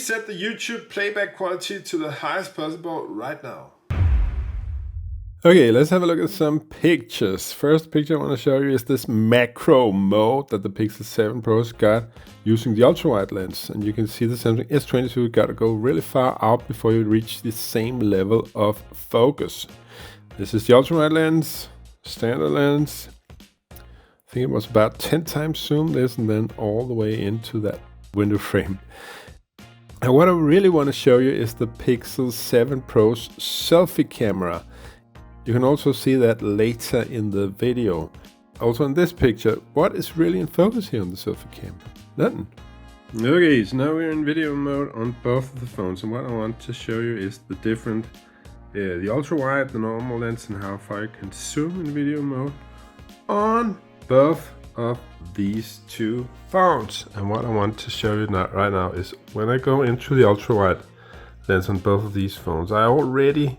set the YouTube playback quality to the highest possible right now. Okay, let's have a look at some pictures. First picture I want to show you is this macro mode that the Pixel 7 Pro's got using the ultra-wide lens. And you can see the Samsung S22 got to go really far out before you reach the same level of focus. This is the ultra-wide lens, standard lens. I think it was about 10 times zoom this and then all the way into that window frame. And what I really want to show you is the Pixel 7 Pro's selfie camera. You can also see that later in the video. Also in this picture, what is really in focus here on the selfie camera? Nothing. Okay, so now we're in video mode on both of the phones, and what I want to show you is the different, the ultra wide, the normal lens, and how far you can zoom in video mode on both of these two phones. And what I want to show you right now is when I go into the ultra wide lens on both of these phones, I already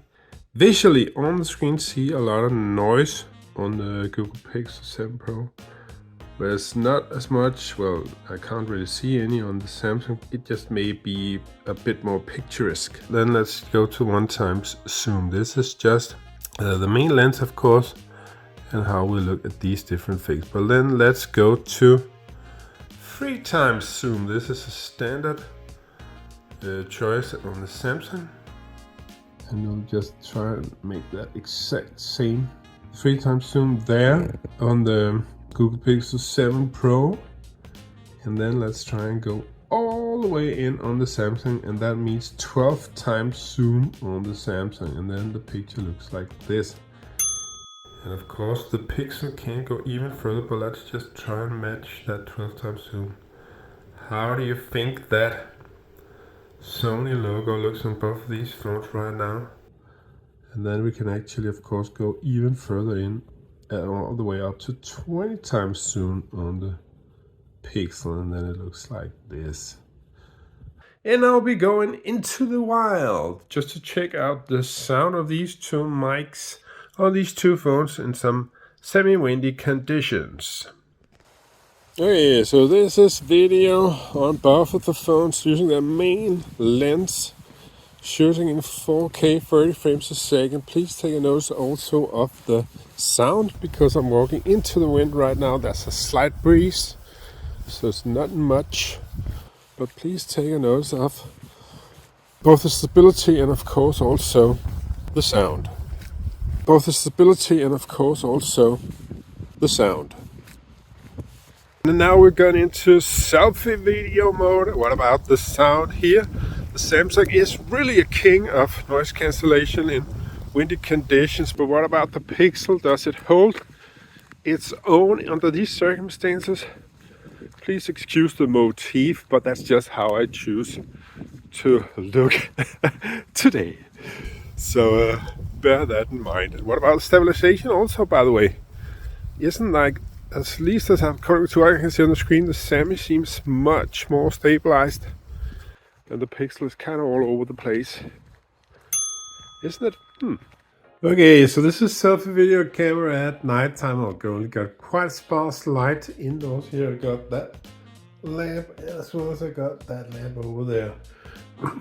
visually on the screen see a lot of noise on the Google Pixel 7 Pro. There's not as much, well, I can't really see any on the Samsung. It just may be a bit more picturesque. Then let's go to 1x zoom. This is just the main lens, of course, and how we look at these different things. But then let's go to 3x zoom. This is a standard choice on the Samsung. And we'll just try and make that exact same 3x zoom there on the Google Pixel 7 Pro. And then let's try and go all the way in on the Samsung, and that means 12x zoom on the Samsung. And then the picture looks like this. And of course the Pixel can't go even further, but let's just try and match that 12x zoom. How do you think that Sony logo looks on both of these phones right now? And then we can actually, of course, go even further in, all the way up to 20x zoom on the Pixel, and then it looks like this. And I'll be going into the wild just to check out the sound of these two mics on these two phones in some semi-windy conditions. Okay, so this is video on both of the phones using their main lens, shooting in 4K 30 frames a second. Please take a notice also of the sound, because I'm walking into the wind right now. There's a slight breeze, so it's not much, but please take a notice of both the stability and of course also the sound. Both the stability and of course also the sound. And now we're going into selfie video mode. What about the sound here? The Samsung is really a king of noise cancellation in windy conditions, but what about the Pixel? Does it hold its own under these circumstances? Please excuse the motif, but that's just how I choose to look today. So bear that in mind. And what about stabilization also, by the way? Isn't like, at least as according to what I can see on the screen, the Sammy seems much more stabilized, and the Pixel is kind of all over the place, isn't it? Okay, so this is selfie video camera at night time. I've only got quite sparse light indoors here. I got that lamp as well as I got that lamp over there.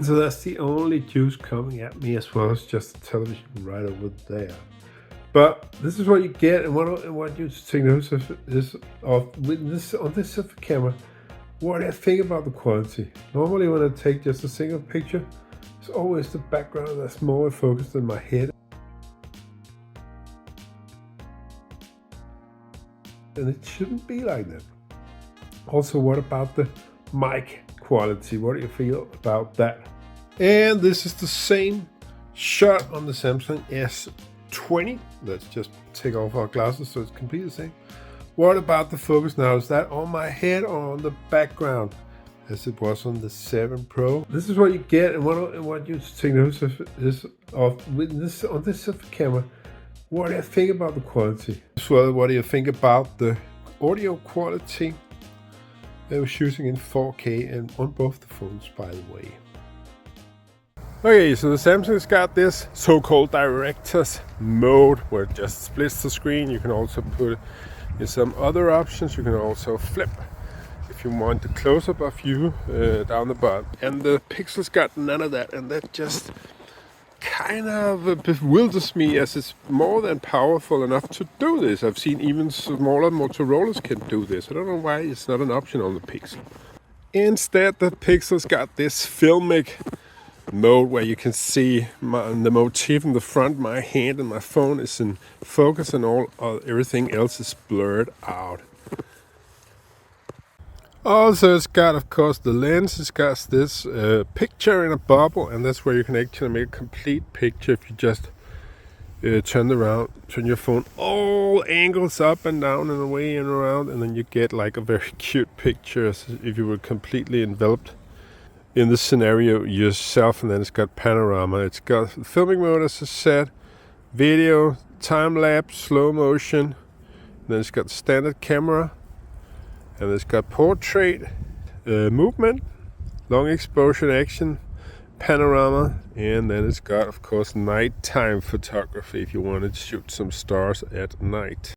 So that's the only juice coming at me, as well as just the television right over there. But this is what you get, and what I want you to take notice of is on this selfie camera. What do I think about the quality? Normally when I take just a single picture, it's always the background that's more focused than my head. And it shouldn't be like that. Also, what about the mic quality? What do you feel about that? And this is the same shot on the Samsung S22. Let's just take off our glasses so it's completely the same. What about the focus now? Is that on my head or on the background, as it was on the 7 Pro? This is what you get, and what I want you to take notice of is on this selfie camera. What do you think about the quality? As well, what do you think about the audio quality? They were shooting in 4K and on both the phones, by the way. Okay, so the Samsung's got this so-called director's mode where it just splits the screen. You can also put in some other options. You can also flip if you want the close-up of you down the bottom. And the Pixel's got none of that, and that just kind of bewilders me, as it's more than powerful enough to do this. I've seen even smaller Motorola's can do this. I don't know why it's not an option on the Pixel. Instead, the Pixel's got this filmic mode where you can see the motif in the front. My hand and my phone is in focus, and everything else is blurred out. Also, it's got, of course, the lens. It's got this picture in a bubble, and that's where you can actually make a complete picture if you just turn your phone all angles up and down and away and around, and then you get like a very cute picture as if you were completely enveloped in this scenario yourself. And then it's got panorama. It's got filming mode, as I said, video, time lapse, slow motion. Then it's got standard camera. And it's got portrait, movement, long exposure action, panorama, and then it's got, of course, nighttime photography if you want to shoot some stars at night.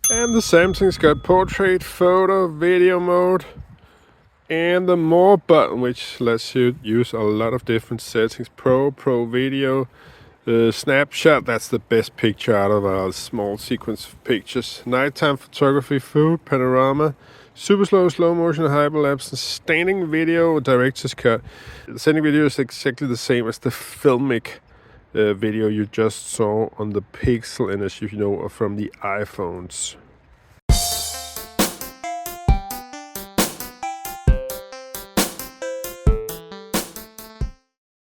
And the Samsung's got portrait, photo, video mode, and the more button, which lets you use a lot of different settings. Pro video, snapshot, that's the best picture out of our small sequence of pictures. Nighttime photography, food, panorama, super slow motion, hyperlapse, and standing video, director's cut. The standing video is exactly the same as the filmic video you just saw on the Pixel, and as you know from the iPhones.